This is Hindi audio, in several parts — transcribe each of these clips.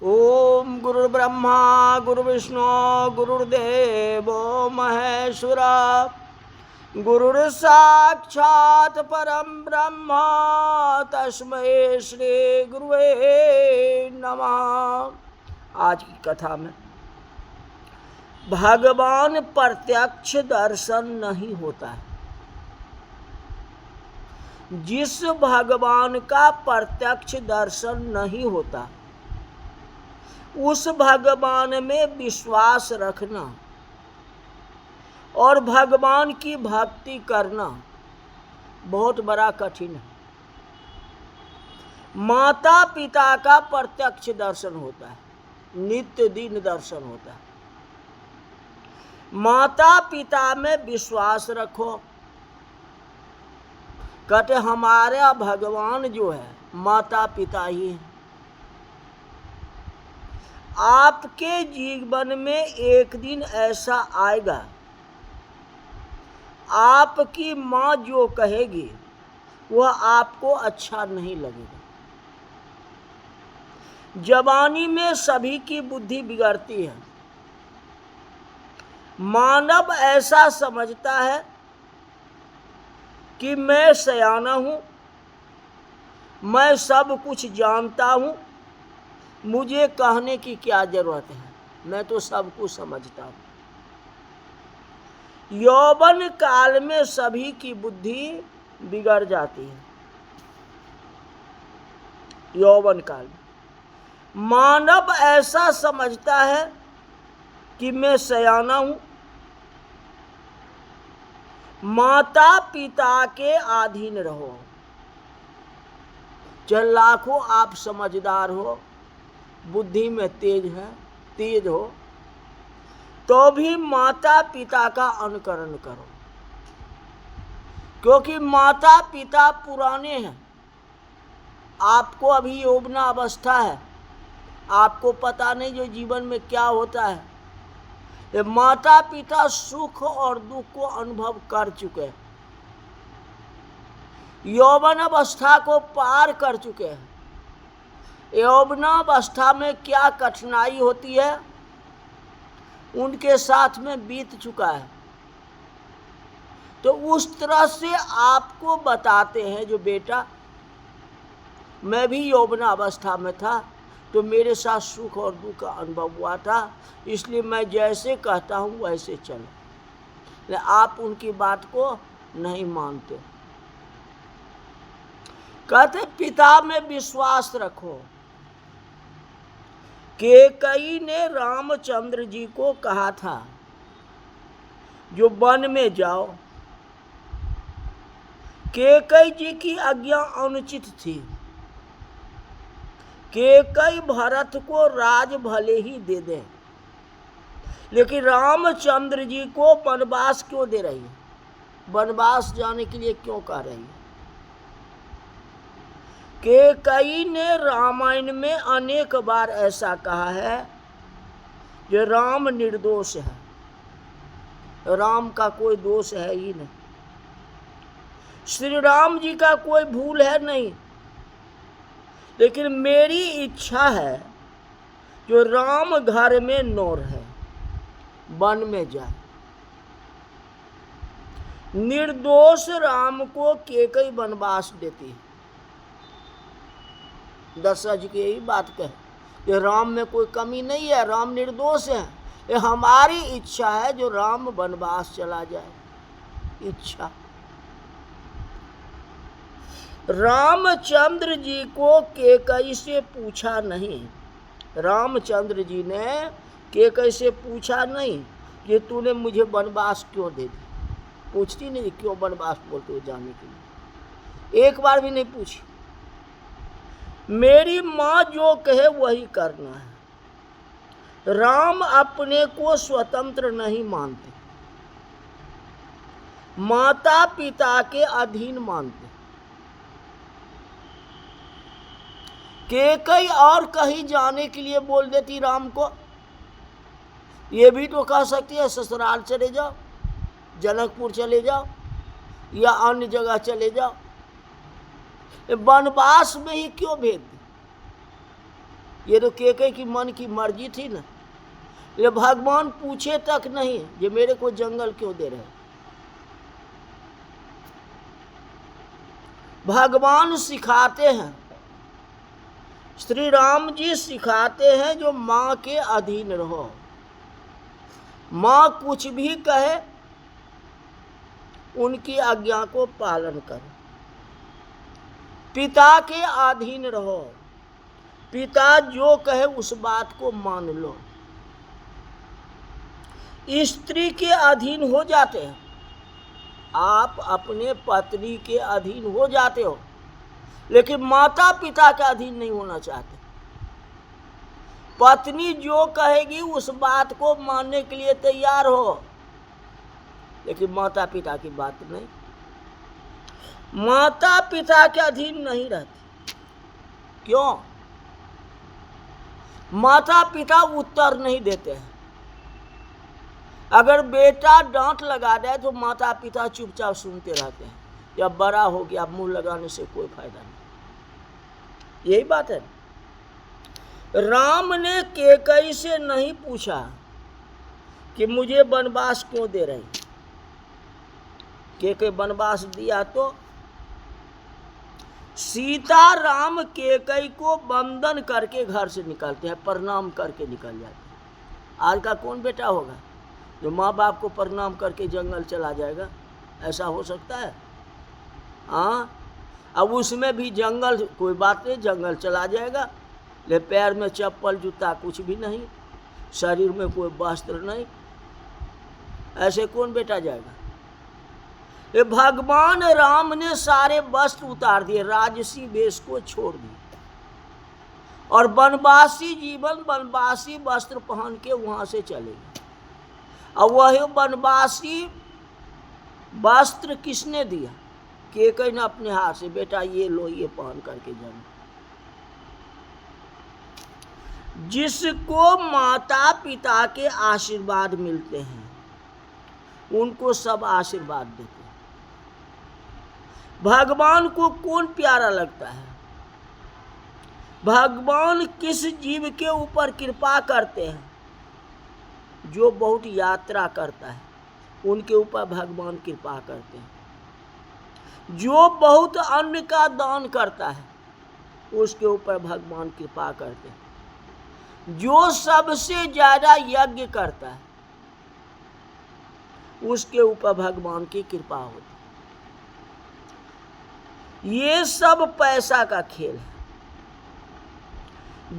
ओम गुरुर्ब्रह्मा गुरुर्विष्णु गुरुर्देवो महेश्वरा गुरुर्साक्षात् परम ब्रह्म तस्मै श्री गुरुवे नमः। आज की कथा में भगवान प्रत्यक्ष दर्शन नहीं होता है। जिस भगवान का प्रत्यक्ष दर्शन नहीं होता उस भगवान में विश्वास रखना और भगवान की भक्ति करना बहुत बड़ा कठिन है। माता पिता का प्रत्यक्ष दर्शन होता है, नित्य दिन दर्शन होता है। माता पिता में विश्वास रखो। कहते हमारा भगवान जो है माता पिता ही है। आपके जीवन में एक दिन ऐसा आएगा, आपकी माँ जो कहेगी वह आपको अच्छा नहीं लगेगा। जवानी में सभी की बुद्धि बिगड़ती है। मानव ऐसा समझता है कि मैं सयाना हूँ, मैं सब कुछ जानता हूँ, मुझे कहने की क्या जरूरत है, मैं तो सब कुछ समझता हूँ। यौवन काल में सभी की बुद्धि बिगड़ जाती है। यौवन काल में मानव ऐसा समझता है कि मैं सयाना हूँ, माता पिता के अधीन रहो। चाहे लाखों आप समझदार हो, बुद्धि में तेज हो, तो भी माता पिता का अनुकरण करो, क्योंकि माता पिता पुराने हैं। आपको अभी यौवना अवस्था है, आपको पता नहीं जो जीवन में क्या होता है। ये माता पिता सुख और दुख को अनुभव कर चुके हैं, यौवन अवस्था को पार कर चुके हैं। यौवनावस्था में क्या कठिनाई होती है उनके साथ में बीत चुका है। तो उस तरह से आपको बताते हैं जो बेटा मैं भी यौवनावस्था में था तो मेरे साथ सुख और दुख का अनुभव हुआ था, इसलिए मैं जैसे कहता हूँ वैसे चलो। लेकिन आप उनकी बात को नहीं मानते। कहते पिता में विश्वास रखो। कैकेयी ने रामचंद्र जी को कहा था जो वन में जाओ। कैकेयी जी की आज्ञा अनुचित थी। कैकेयी भरत को राज भले ही दे दे, लेकिन रामचंद्र जी को वनवास क्यों दे रही है? वनवास जाने के लिए क्यों कह रही है? कैकेयी ने रामायण में अनेक बार ऐसा कहा है कि राम निर्दोष है, राम का कोई दोष है ही नहीं, श्री राम जी का कोई भूल है नहीं। लेकिन मेरी इच्छा है जो राम घर में न रहे, वन में जाए। निर्दोष राम को कैकेयी वनवास देती है। दशरथ जी की यही बात कहे कि राम में कोई कमी नहीं है, राम निर्दोष है। ये हमारी इच्छा है जो राम वनवास चला जाए। इच्छा। रामचंद्र जी को कैकेयी से पूछा नहीं। रामचंद्र जी ने कैकेयी से पूछा नहीं कि तूने मुझे वनवास क्यों दे दी। पूछती नहीं क्यों वनवास बोलते हो जाने के लिए, एक बार भी नहीं पूछी। मेरी माँ जो कहे वही करना है। राम अपने को स्वतंत्र नहीं मानते, माता पिता के अधीन मानते। कैकेयी और कहीं जाने के लिए बोल देती राम को। ये भी तो कह सकती है ससुराल चले जाओ, जनकपुर चले जाओ या अन्य जगह चले जाओ। वनवास में ही क्यों भेज दी? ये तो केकई की मन की मर्जी थी ना। ये भगवान पूछे तक नहीं ये मेरे को जंगल क्यों दे रहे। भगवान सिखाते हैं, श्री राम जी सिखाते हैं जो माँ के अधीन रहो। माँ कुछ भी कहे उनकी आज्ञा को पालन करो। पिता के अधीन रहो, पिता जो कहे उस बात को मान लो। स्त्री के अधीन हो जाते हैं, आप अपने पत्नी के अधीन हो जाते हो, लेकिन माता पिता के अधीन नहीं होना चाहते। पत्नी जो कहेगी उस बात को मानने के लिए तैयार हो, लेकिन माता पिता की बात नहीं। माता पिता के अधीन नहीं रहती। क्यों? माता पिता उत्तर नहीं देते हैं। अगर बेटा डांट लगा दे तो माता पिता चुपचाप सुनते रहते हैं। जब बड़ा हो गया मुंह लगाने से कोई फायदा नहीं। यही बात है। राम ने केकई से नहीं पूछा कि मुझे वनवास क्यों दे रही। केकई वनवास दिया तो सीता राम केकई को वंदन करके घर से निकलते हैं, प्रणाम करके निकल जाते हैं। आज का कौन बेटा होगा जो माँ बाप को प्रणाम करके जंगल चला जाएगा? ऐसा हो सकता है? हाँ, अब उसमें भी जंगल, कोई बात नहीं, जंगल चला जाएगा, ले पैर में चप्पल जूता कुछ भी नहीं, शरीर में कोई वस्त्र नहीं, ऐसे कौन बेटा जाएगा? ये भगवान राम ने सारे वस्त्र उतार दिए, राजसी वेश को छोड़ दिए और वनवासी जीवन, वनवासी वस्त्र पहन के वहां से चले गए। और वही वनवासी वस्त्र किसने दिया? केकई ने अपने हाथ से, बेटा ये लो, ये पहन करके जाना। जिसको माता पिता के आशीर्वाद मिलते हैं उनको सब आशीर्वाद देते हैं। भगवान को कौन प्यारा लगता है? भगवान किस जीव के ऊपर कृपा करते हैं? जो बहुत यात्रा करता है उनके ऊपर भगवान कृपा करते हैं। जो बहुत अन्न का दान करता है उसके ऊपर भगवान कृपा करते हैं। जो सबसे ज्यादा यज्ञ करता है उसके ऊपर भगवान की कृपा होती है। ये सब पैसा का खेल है।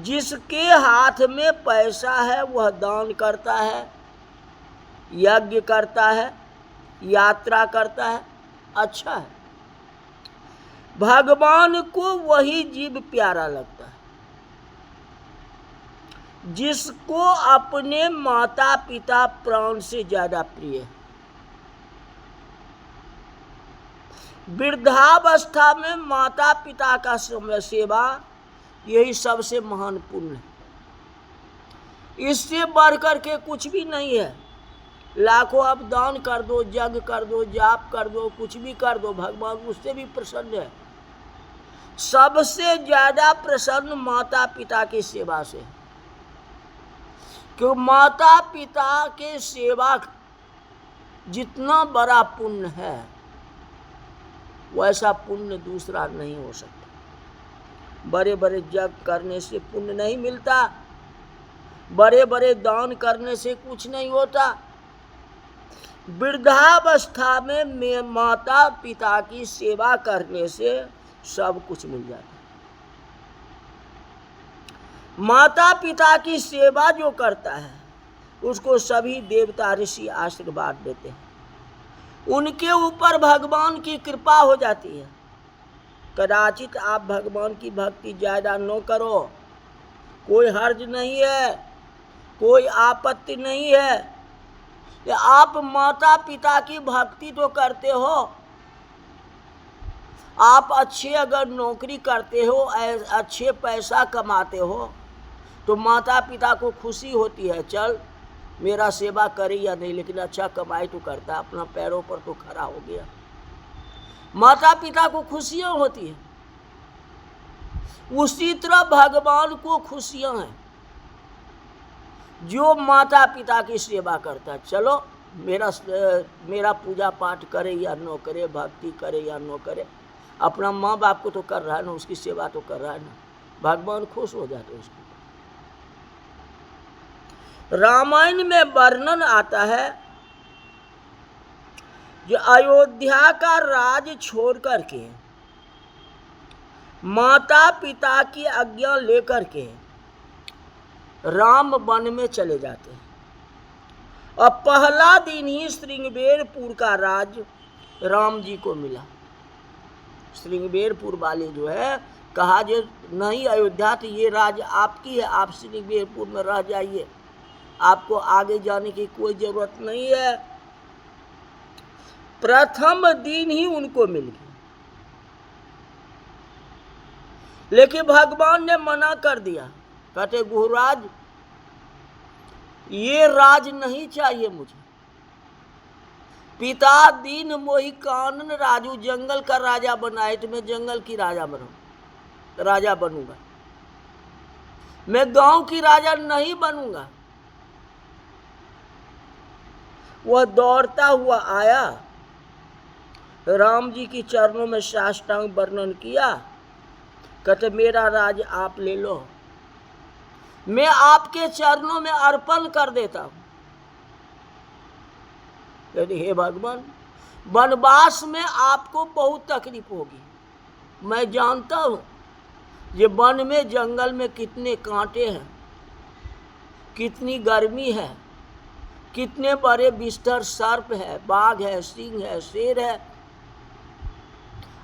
जिसके हाथ में पैसा है वह दान करता है, यज्ञ करता है, यात्रा करता है, अच्छा है। भगवान को वही जीव प्यारा लगता है जिसको अपने माता पिता प्राण से ज्यादा प्रिय है। वृद्धावस्था में माता पिता का सेवा यही सबसे महान पुण्य है। इससे बढ़कर के कुछ भी नहीं है। लाखों आप दान कर दो, यज्ञ कर दो, जाप कर दो, कुछ भी कर दो, भगवान उससे भी प्रसन्न है। सबसे ज्यादा प्रसन्न माता पिता की सेवा से, क्यों? माता पिता के सेवा जितना बड़ा पुण्य है वैसा पुण्य दूसरा नहीं हो सकता। बड़े बड़े यज्ञ करने से पुण्य नहीं मिलता, बड़े बड़े दान करने से कुछ नहीं होता। वृद्धावस्था में माता पिता की सेवा करने से सब कुछ मिल जाता है। माता पिता की सेवा जो करता है उसको सभी देवता ऋषि आशीर्वाद देते हैं। उनके ऊपर भगवान की कृपा हो जाती है। कदाचित आप भगवान की भक्ति ज्यादा न करो, कोई हर्ज नहीं है, कोई आपत्ति नहीं है। आप माता पिता की भक्ति तो करते हो, आप अच्छे अगर नौकरी करते हो, अच्छे पैसा कमाते हो तो माता पिता को खुशी होती है, चल मेरा सेवा करे या नहीं, लेकिन अच्छा कमाई तो करता, अपना पैरों पर तो खड़ा हो गया। माता पिता को खुशियां होती है। उसी तरह भगवान को खुशियां हैं जो माता पिता की सेवा करता है। चलो मेरा पूजा पाठ करे या न करे, भक्ति करे या न करे, अपना माँ बाप को तो कर रहा है ना, उसकी सेवा तो कर रहा है ना, भगवान खुश हो जाते उसको। रामायण में वर्णन आता है जो अयोध्या का राज छोड़ करके माता पिता की आज्ञा लेकर के राम वन में चले जाते हैं और पहला दिन ही श्रृंगबेरपुर का राज राम जी को मिला। श्रृंगबेरपुर वाले जो है कहा जो नहीं अयोध्या तो ये राज आपकी है, आप श्रृंगबेरपुर में रह जाइए, आपको आगे जाने की कोई जरूरत नहीं है। प्रथम दिन ही उनको मिल गई, लेकिन भगवान ने मना कर दिया, कहते गुरुराज ये राज नहीं चाहिए मुझे। पिता दीन मोहि कानन राजू, जंगल का राजा बनाए तो मैं जंगल की राजा बनूंगा, मैं गांव की राजा नहीं बनूंगा। वह दौड़ता हुआ आया, राम जी की चरणों में साष्टांग वर्णन किया, कहते मेरा राज आप ले लो, मैं आपके चरणों में अर्पण कर देता हूं। कहते हे भगवान, वनवास में आपको बहुत तकलीफ होगी, मैं जानता हूं ये वन में जंगल में कितने कांटे हैं, कितनी गर्मी है, कितने बड़े बिस्तर सर्प है, बाघ है, सिंह है, शेर है,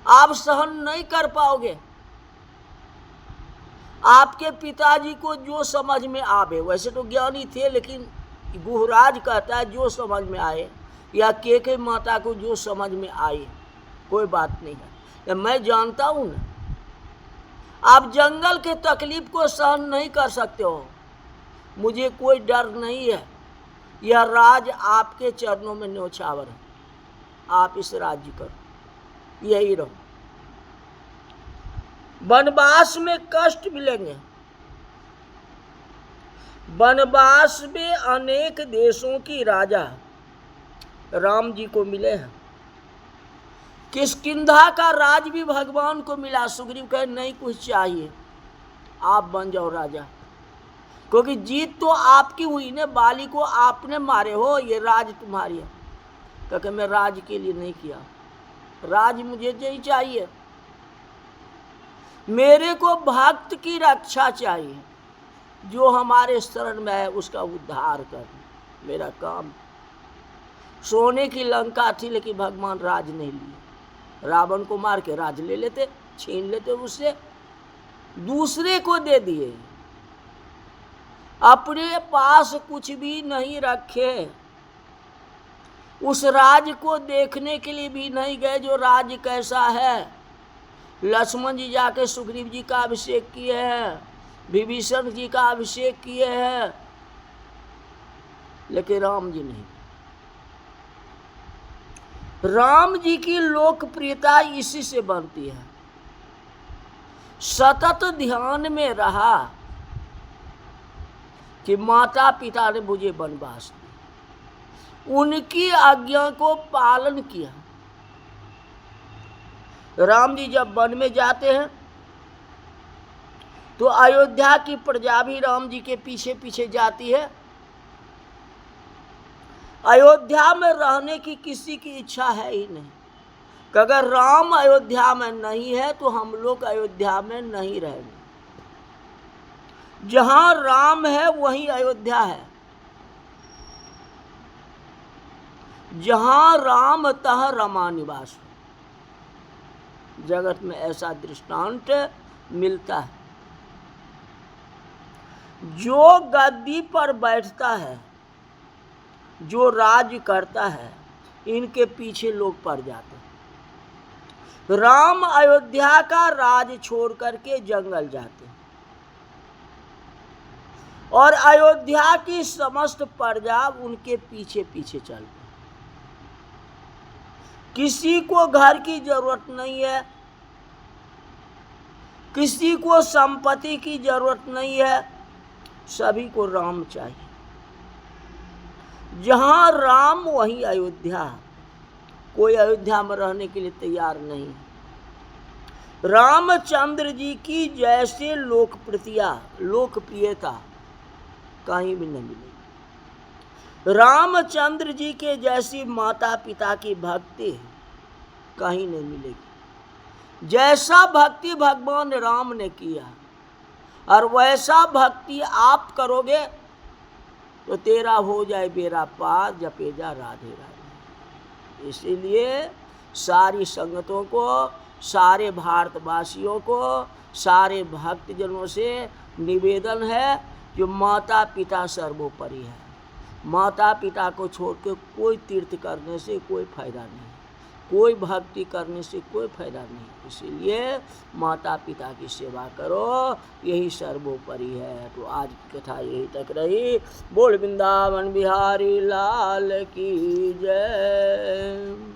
आप सहन नहीं कर पाओगे। आपके पिताजी को जो समझ में आवे, वैसे तो ज्ञानी थे लेकिन गुहराज कहता है जो समझ में आए, या के माता को जो समझ में आए कोई बात नहीं है, मैं जानता हूं ना आप जंगल के तकलीफ को सहन नहीं कर सकते हो, मुझे कोई डर नहीं है, यह राज आपके चरणों में न्योछावर है, आप इस राज्य करो, यही रहो। वनवास में कष्ट मिलेंगे, वनवास में अनेक देशों की राजा राम जी को मिले हैं। किष्किंधा का राज भी भगवान को मिला। सुग्रीव कहे नहीं कुछ चाहिए, आप बन जाओ राजा, क्योंकि जीत तो आपकी हुई ने, बाली को आपने मारे हो, ये राज तुम्हारी है। क्योंकि मैं राज के लिए नहीं किया, राज मुझे नहीं चाहिए, मेरे को भक्त की रक्षा चाहिए, जो हमारे शरण में है उसका उद्धार कर, मेरा काम। सोने की लंका थी लेकिन भगवान राज नहीं लिए, रावण को मार के राज ले लेते, छीन लेते उससे, दूसरे को दे दिए, अपने पास कुछ भी नहीं रखे, उस राज को देखने के लिए भी नहीं गए जो राज कैसा है। लक्ष्मण जी जाके सुग्रीव जी का अभिषेक किए हैं, विभीषण जी का अभिषेक किए हैं, लेकिन राम जी नहीं। राम जी की लोकप्रियता इसी से बनती है, सतत ध्यान में रहा कि माता पिता ने मुझे वनवास दिया, उनकी आज्ञा को पालन किया। राम जी जब वन में जाते हैं तो अयोध्या की प्रजा भी राम जी के पीछे पीछे जाती है। अयोध्या में रहने की किसी की इच्छा है ही नहीं, कि अगर राम अयोध्या में नहीं है तो हम लोग अयोध्या में नहीं रहेंगे। जहां राम है वहीं अयोध्या है, जहां राम तह रमा निवास। जगत में ऐसा दृष्टांत मिलता है, जो गद्दी पर बैठता है, जो राज करता है, इनके पीछे लोग पड़ जाते हैं। राम अयोध्या का राज छोड़ करके जंगल जाते हैं और अयोध्या की समस्त प्रजा उनके पीछे पीछे चलते हैं। किसी को घर की जरूरत नहीं है, किसी को संपत्ति की जरूरत नहीं है, सभी को राम चाहिए। जहां राम वहीं अयोध्या। कोई अयोध्या में रहने के लिए तैयार नहीं। रामचंद्र जी की जैसे लोकप्रियता कहीं भी नहीं मिलेगी। रामचंद्र जी के जैसी माता पिता की भक्ति कहीं नहीं मिलेगी। जैसा भक्ति भगवान राम ने किया और वैसा भक्ति आप करोगे तो तेरा हो जाए बेड़ा पार, जपे जा राधे राधे। इसीलिए सारी संगतों को, सारे भारतवासियों को, सारे भक्तजनों से निवेदन है कि माता पिता सर्वोपरि है। माता पिता को छोड़ के कोई तीर्थ करने से कोई फायदा नहीं, कोई भक्ति करने से कोई फायदा नहीं। इसीलिए माता पिता की सेवा करो, यही सर्वोपरि है। तो आज की कथा यही तक रही। बोल वृंदावन बिहारी लाल की जय।